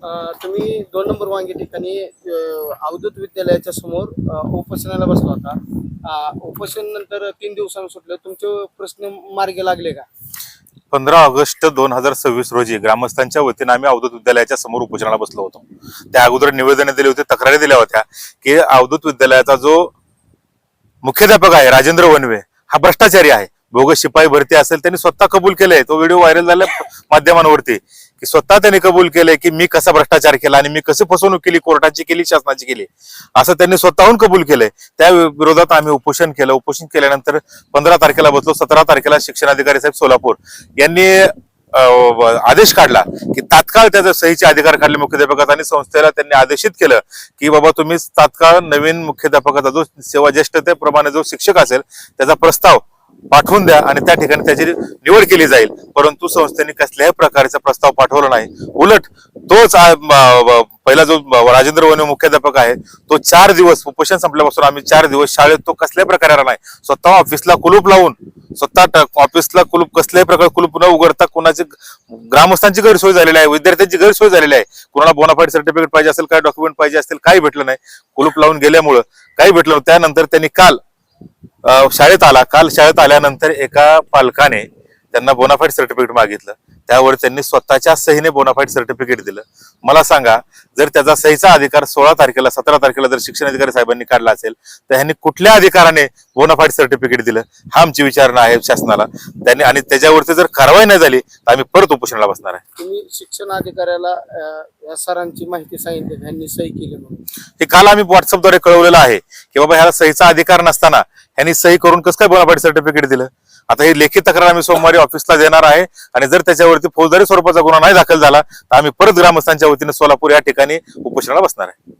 तुम्ही 2 नंबर वांगी ठिकाणी अवधूत विद्यालयाच्या समोर उपोषणाला बसला होता. उपोषण नंतर 3 दिवसांनी सुटलं. तुमचे प्रश्न मार्गी लागले का? 15 ऑगस्ट 2026 रोजी ग्रामस्थांच्या वतीने आम्ही अवधूत विद्यालयाच्या समोर उपोषणाला बसलो होतो. त्या अगोदर निवेदने दिली होती, तक्रारी दिल्या होत्या की अवधूत विद्यालयाचा जो मुख्याध्यापक आहे राजेंद्र वनवे हा भ्रष्टाचारी आहे. बोगस शिपाई भरती असेल त्यांनी स्वतः कबूल केलंय. तो व्हिडिओ व्हायरल झाला माध्यमांवरती की स्वतः त्यांनी कबूल केलंय की मी कसा भ्रष्टाचार केला आणि मी कशी फसवणूक केली, कोर्टाची केली, शासनाची केली, असं त्यांनी स्वतःहून कबूल केलंय. त्या विरोधात आम्ही उपोषण केलं. उपोषण केल्यानंतर 15 तारखेला बसलो. 17 तारखेला शिक्षणाधिकारी साहेब सोलापूर यांनी आदेश काढला की तात्काळ त्याचा सहीचे अधिकार काढले मुख्याध्यापकाचा आणि संस्थेला त्यांनी आदेशित केलं की बाबा तुम्ही तात्काळ नवीन मुख्याध्यापकाचा जो सेवा ज्येष्ठतेप्रमाणे जो शिक्षक असेल त्याचा प्रस्ताव पाठवून द्या आणि त्या ठिकाणी त्याची निवड केली जाईल. परंतु संस्थेने कसल्याही प्रकारचा प्रस्ताव पाठवला नाही. उलट तोच पहिला जो राजेंद्र वने मुख्याध्यापक आहे तो 4 दिवस उपोषण संपल्यापासून आम्ही 4 दिवस शाळेत तो कसल्याही प्रकारे आला नाही. स्वतः ऑफिसला कुलूप लावून, स्वतः ऑफिसला कुलूप, कसल्याही प्रकार कुलूप न उघडता कोणाची ग्रामस्थांची गैरसोय झालेली आहे, विद्यार्थ्यांची गैरसोय झालेली आहे. कोणाला बोनाफाईड सर्टिफिकेट पाहिजे असेल, काय डॉक्युमेंट पाहिजे असतील, काही भेटलं नाही. कुलूप लावून गेल्यामुळं काही भेटलं नाही. त्यानंतर त्यांनी काल शाळेत आला. काल शाळेत आल्यानंतर एका पालकाने त्यांना बोनाफाईड सर्टिफिकेट मागितलं. त्यावर त्यांनी स्वतःच्या सहीने बोनाफाईड सर्टिफिकेट दिलं. मला सांगा, जर त्याचा सहीचा अधिकार 16 तारखेला 17 तारखेला जर शिक्षण अधिकारी साहेबांनी काढला असेल तर ह्यांनी कुठल्या अधिकाराने बोनाफाईड सर्टिफिकेट दिलं, हा आमची विचारणा आहे शासनाला. त्यांनी आणि त्याच्यावरती जर कारवाई नाही झाली तर आम्ही परत उपोषणाला बसणार आहे. तुम्ही शिक्षण अधिकाऱ्याला या सरांची माहिती सांगितली, ह्यांनी सही केली म्हणून? हे काल आम्ही व्हॉट्सअपद्वारे कळवलेलं आहे की बाबा ह्याला सहीचा अधिकार नसताना ह्यांनी सही करून कसं काय बोनाफाईड सर्टिफिकेट दिलं. आता ही लेखी तक्रार आम्ही सोमवारी ऑफिसला देणार आहे आणि जर त्याच्यावरती फौजदारी स्वरूपाचा गुन्हा नाही दाखल झाला तर आम्ही परत ग्रामस्थांच्या वतीने सोलापूर या ठिकाणी उपोषणाला बसणार आहे.